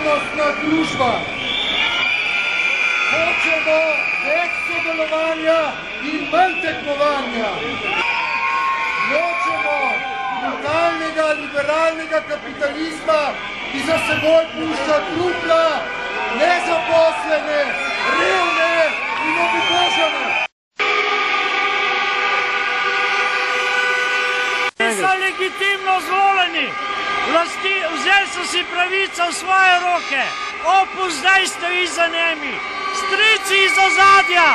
skupnostna družba. Hočemo več sodelovanja in manj tekmovanja. Nočemo brutalnega liberalnega kapitalizma, ki za seboj pušča trupla, nezaposlene, revne in obubožane. So legitimno zvoljeni, vzeli so si pravico v svoje roke, Opus zdaj stoji za njimi, strici iz ozadja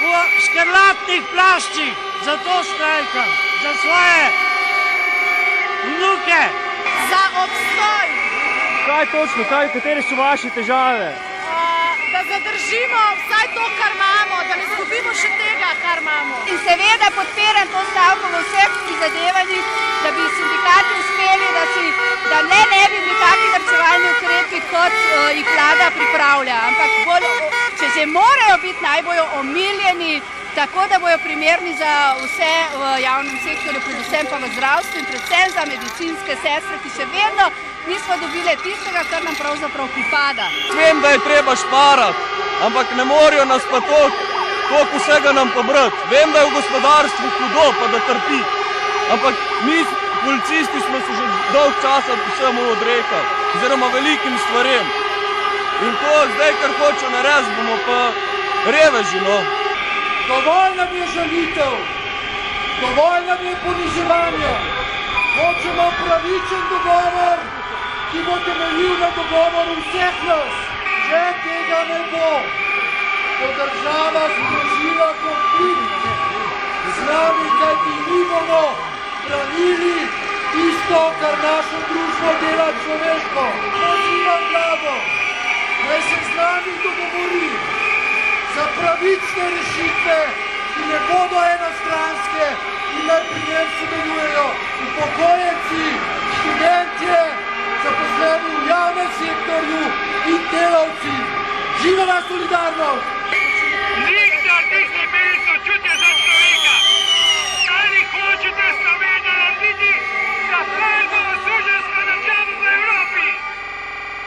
v škrlatnih plaščih, zato štrajkam, za svoje vnuke. Za obstoj. Kaj točno, katere so vaše težave? Da zadržimo vsaj to, kar imamo, da ne izgubimo še tega, kar imamo. In seveda podpiram to stavko v vseh prizadevanjih, da bi sindikati uspeli, da ne bi bili taki varčevalni ukrepi, kot jih vlada pripravlja. Ampak če že morajo biti, naj bojo omiljeni, tako da bojo primerni za vse v javnem sektorju, predvsem pa v zdravstvu in predvsem za medicinske sestre, ki še vedno nismo dobili tistega, kar nam pravzaprav pripada. Vem, da je treba šparati, ampak ne morajo nas pa toliko vsega nam pobrati. Vem, da je v gospodarstvu hudo, pa da trpi. Ampak mi, policisti, smo se že dolg časa vsemu odrekali, oziroma velikim stvarem. In to zdaj, kar hoče narediti, bomo pa reveži, no. Dovolj nam je žalitev, dovolj nam je poniževanja. Hočemo pravičen dogovor, ki bo temeljil na dogovoru vseh nas. Že tega ne bo. Bo država sprožila konflikt z nami, kajti mi bomo branili tisto, kar našo družbo dela človeško. Pozivam vlado, naj se z nami dogovori za pravične rešitve, ki ne bodo enostranske in naj